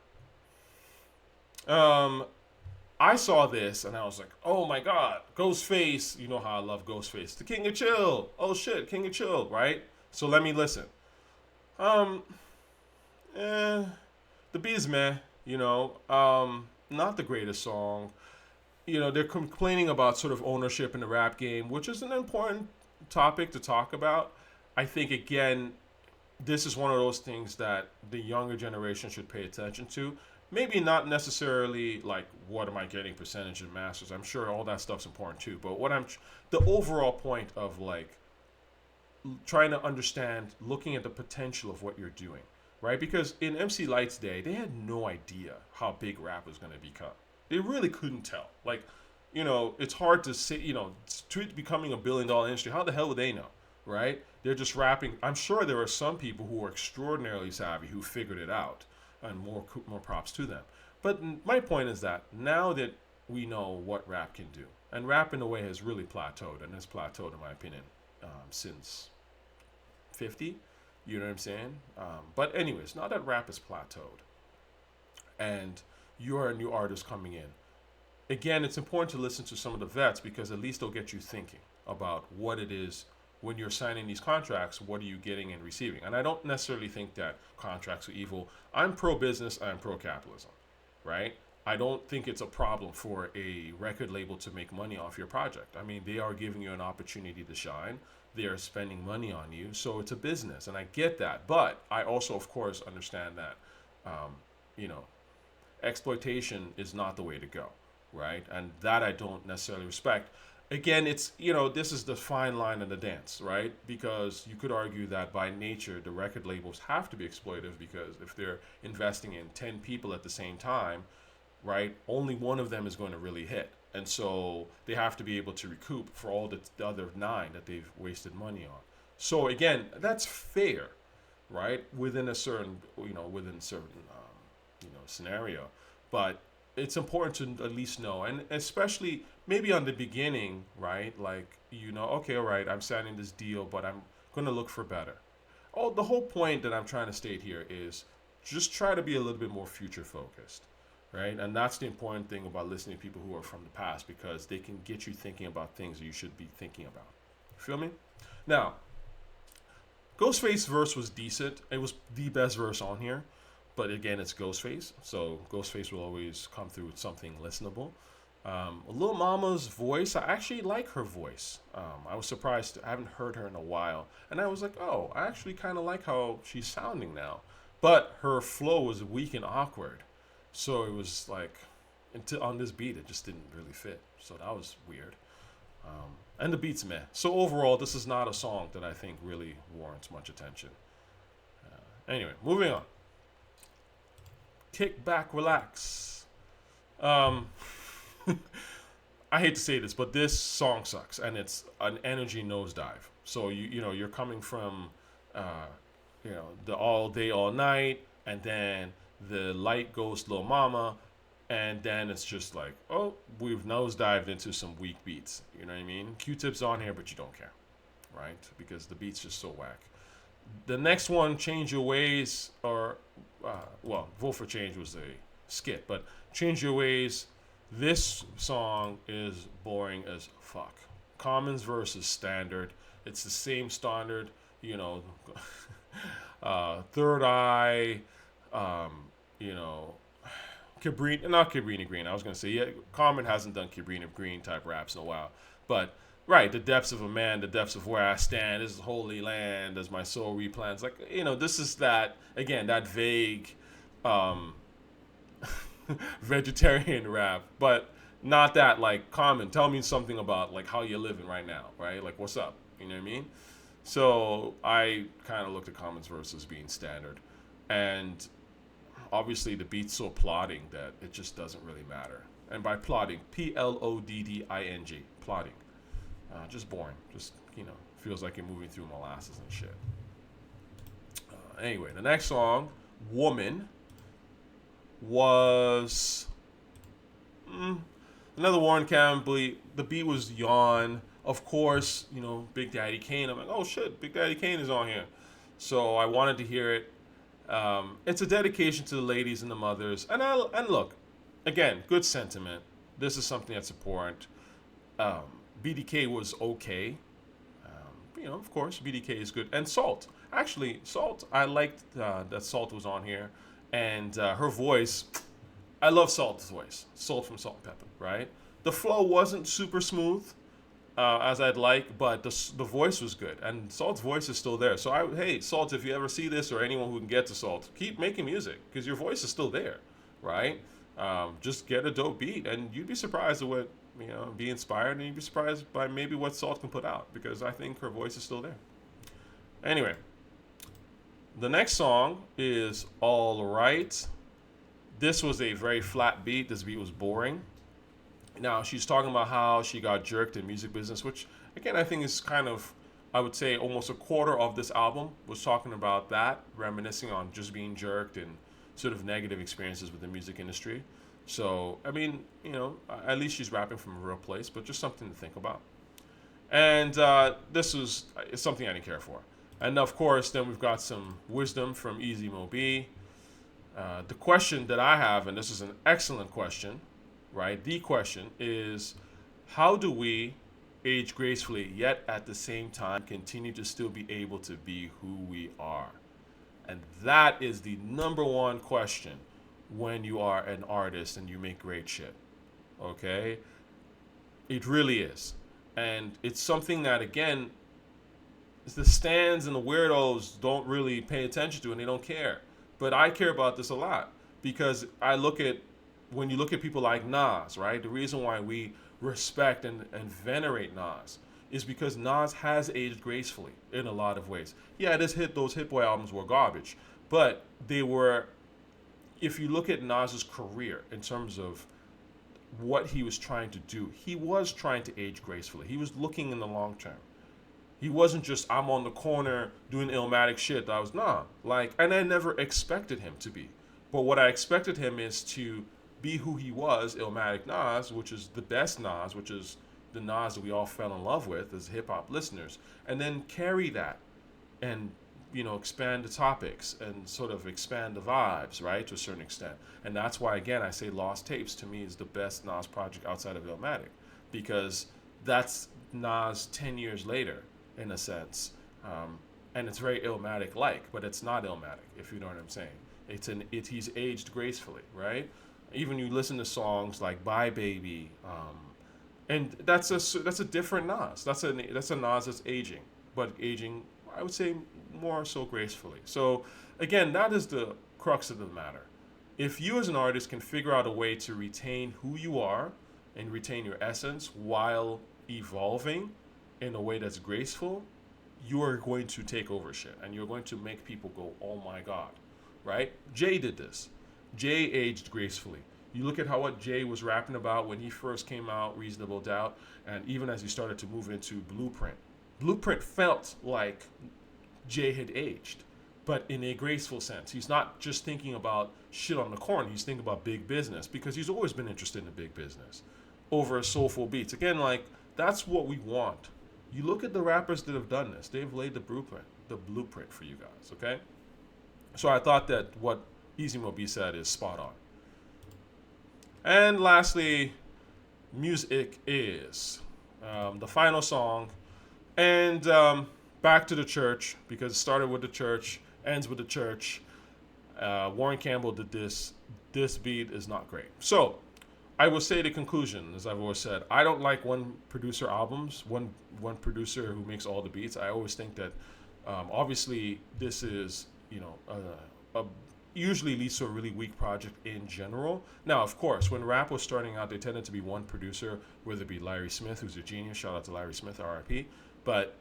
I saw this and I was like, oh my God, Ghostface. You know how I love Ghostface. The King of Chill. Oh shit, King of Chill, right? So let me listen. The beat's meh, not the greatest song. They're complaining about sort of ownership in the rap game, which is an important topic to talk about. I think, again, this is one of those things that the younger generation should pay attention to. Maybe not necessarily like, what am I getting percentage and masters? I'm sure all that stuff's important too. But the overall point of like trying to understand, looking at the potential of what you're doing, right? Because in MC Lyte's day, they had no idea how big rap was going to become. They really couldn't tell. Like, it's hard to say, to it becoming $1 billion industry, how the hell would they know, right? They're just rapping. I'm sure there are some people who are extraordinarily savvy who figured it out, and more props to them. But my point is that now that we know what rap can do, and rap in a way has really plateaued, and has plateaued in my opinion since 50, you know what I'm saying? But anyways, now that rap is plateaued, and you're a new artist coming in, again, it's important to listen to some of the vets, because at least they'll get you thinking about what it is when you're signing these contracts. What are you getting and receiving? And I don't necessarily think that contracts are evil. I'm pro-business, I'm pro-capitalism, right? I don't think it's a problem for a record label to make money off your project. I mean, they are giving you an opportunity to shine. They are spending money on you, so it's a business, and I get that. But I also, of course, understand that, exploitation is not the way to go, right? And that I don't necessarily respect. Again, it's, this is the fine line in the dance, right? Because you could argue that by nature, the record labels have to be exploitive, because if they're investing in 10 people at the same time, right, only one of them is going to really hit. And so they have to be able to recoup for all the other 9 that they've wasted money on. So again, that's fair, right? Within a certain, scenario. But it's important to at least know, and especially maybe on the beginning, right? Like, okay, all right, I'm signing this deal, but I'm going to look for better. Oh, the whole point that I'm trying to state here is just try to be a little bit more future focused, right? And that's the important thing about listening to people who are from the past, because they can get you thinking about things that you should be thinking about. Feel me? Now, Ghostface's verse was decent. It was the best verse on here. But again, it's Ghostface, so Ghostface will always come through with something listenable. Lil Mama's voice, I actually like her voice. I was surprised. I haven't heard her in a while. And I was like, oh, I actually kind of like how she's sounding now. But her flow was weak and awkward. So it was like, on this beat, it just didn't really fit. So that was weird. And the beat's meh. So overall, this is not a song that I think really warrants much attention. Anyway, moving on. Kick back, relax. I hate to say this, but this song sucks, and it's an energy nosedive. So you're coming from the all day, all night, and then the Lyte Ghost Lil Mama, and then it's just like, oh, we've nosedived into some weak beats. You know what I mean? Q-Tip's on here, but you don't care, right? Because the beat's just so whack. The next one, Change Your Ways, or Vote for Change was a skit, but Change Your Ways, this song is boring as fuck. Common's verse is standard. It's the same standard, Third Eye, Cabrini Green. I was going to say, yeah, Common hasn't done Cabrini Green type raps in a while, but right, the depths of a man, the depths of where I stand, this is holy land as my soul replants. Like, this is that, again, that vague vegetarian rap, but not that, like, Common, tell me something about, like, how you're living right now, right? Like, what's up? You know what I mean? So I kind of looked at Common's verse as being standard. And obviously the beat's so plodding that it just doesn't really matter. And by plodding, Plodding, plodding. Just boring. Just, feels like you're moving through molasses and shit. Anyway, the next song, Woman, was another Warren Campbell. The beat was Yawn. Of course, Big Daddy Kane. I'm like, oh shit, Big Daddy Kane is on here. So I wanted to hear it. It's a dedication to the ladies and the mothers. And look, again, good sentiment. This is something that's important. BDK was okay. Of course, BDK is good. And Salt. Actually, Salt, I liked that Salt was on here. And her voice, I love Salt's voice. Salt from Salt and Pepper, right? The flow wasn't super smooth, as I'd like, but the voice was good. And Salt's voice is still there. So, hey, Salt, if you ever see this or anyone who can get to Salt, keep making music because your voice is still there, right? Just get a dope beat, and you'd be surprised at what, be inspired, and you'd be surprised by maybe what Salt can put out because I think her voice is still there. Anyway, the next song is All Right. This was a very flat beat. This beat was boring. Now, she's talking about how she got jerked in music business, which, again, I think is kind of, I would say, almost a quarter of this album was talking about that, reminiscing on just being jerked and sort of negative experiences with the music industry. So, I mean, at least she's rapping from a real place, but just something to think about. And this was something I didn't care for. And, of course, then we've got some wisdom from Easy Mo B. The question that I have, and this is an excellent question, right? The question is, how do we age gracefully, yet at the same time continue to still be able to be who we are? And that is the number one question when you are an artist and you make great shit. Okay? It really is. And it's something that, again, the stands and the weirdos don't really pay attention to and they don't care. But I care about this a lot because when you look at people like Nas, right? The reason why we respect and venerate Nas is because Nas has aged gracefully in a lot of ways. Yeah, those Hit Boy albums were garbage, but they were, if you look at Nas's career in terms of what he was trying to do, he was trying to age gracefully. He was looking in the long term. He wasn't just, I'm on the corner doing Illmatic shit. And I never expected him to be. But what I expected him is to be who he was, Illmatic Nas, which is the best Nas, which is the Nas that we all fell in love with as hip-hop listeners, and then carry that and, expand the topics and sort of expand the vibes, right, to a certain extent. And that's why, again, I say Lost Tapes, to me, is the best Nas project outside of Illmatic, because that's Nas 10 years later, in a sense. And it's very Illmatic-like, but it's not Illmatic, if you know what I'm saying. He's aged gracefully, right? Even you listen to songs like Bye Baby, and that's a different Nas. That's a Nas that's aging, but aging, I would say, more so gracefully. So again, that is the crux of the matter. If you as an artist can figure out a way to retain who you are and retain your essence while evolving in a way that's graceful, you are going to take over shit and you're going to make people go, oh my God, right? Jay did this. Jay aged gracefully. You look at what Jay was rapping about when he first came out, Reasonable Doubt, and even as he started to move into Blueprint. Blueprint felt like Jay had aged, but in a graceful sense. He's not just thinking about shit on the corner. He's thinking about big business because he's always been interested in big business over soulful beats. Again, that's what we want. You look at the rappers that have done this. They've laid the blueprint for you guys, okay? So I thought that what Easy Mo B said is spot on. And lastly, Music Is. The final song. And back to the church, because it started with the church, ends with the church. Warren Campbell did this. This beat is not great. So I will say the conclusion, as I've always said, I don't like one producer albums, one producer who makes all the beats. I always think that obviously this is, usually leads to a really weak project in general. Now, of course, when rap was starting out, they tended to be one producer, whether it be Larry Smith, who's a genius, shout out to Larry Smith, R.I.P. But,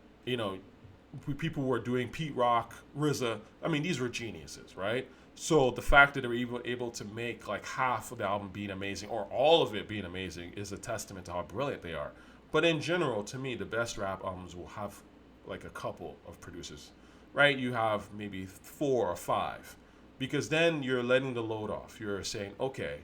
people were doing Pete Rock, RZA. I mean, these were geniuses, right? So the fact that they were even able to make half of the album being amazing or all of it being amazing is a testament to how brilliant they are. But in general, to me, the best rap albums will have a couple of producers, right, you have maybe 4 or 5, because then you're letting the load off. You're saying, okay,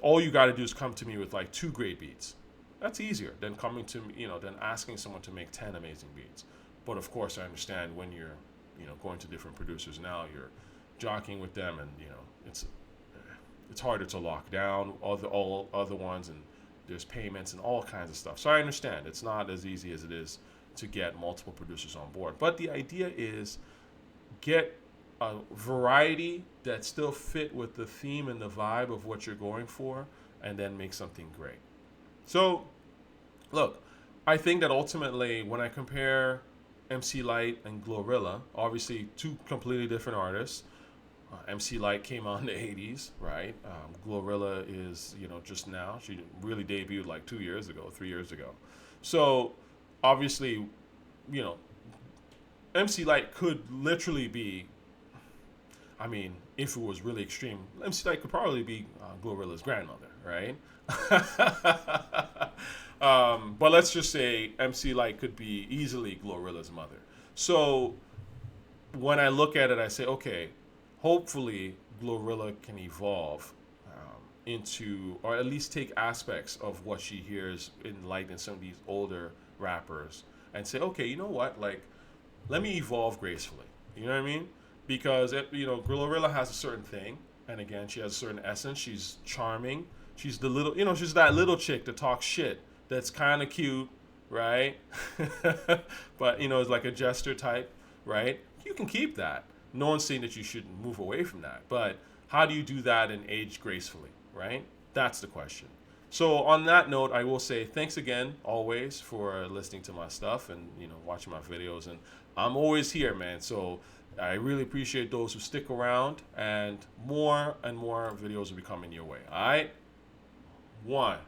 all you got to do is come to me with like 2 great beats. That's easier than coming to me, than asking someone to make 10 amazing beats. But of course, I understand when you're, going to different producers now, you're jockeying with them, and it's harder to lock down all other ones, and there's payments and all kinds of stuff. So I understand it's not as easy as it is to get multiple producers on board. But the idea is get a variety that still fit with the theme and the vibe of what you're going for, and then make something great. So, look, I think that ultimately when I compare MC Lyte and Glorilla, obviously 2 completely different artists. MC Lyte came out in the 80s, right? Glorilla is, just now. She really debuted like 2 years ago, 3 years ago. So, obviously, MC Lyte could literally be, if it was really extreme, MC Lyte could probably be Glorilla's grandmother, right? But let's just say MC Lyte could be easily Glorilla's mother. So when I look at it, I say, okay, hopefully Glorilla can evolve into, or at least take aspects of what she hears in Lyte and some of these older rappers, and say, okay, you know what, like, let me evolve gracefully. You know what I mean? Because Glorilla has a certain thing, and again, she has a certain essence. She's charming. She's the little, she's that little chick that talks shit. That's kind of cute, right? But it's like a jester type, right? You can keep that. No one's saying that you should move away from that. But how do you do that and age gracefully, right? That's the question. So on that note, I will say thanks again, always, for listening to my stuff and watching my videos. And I'm always here, man. So I really appreciate those who stick around, and more videos will be coming your way. All right? 1.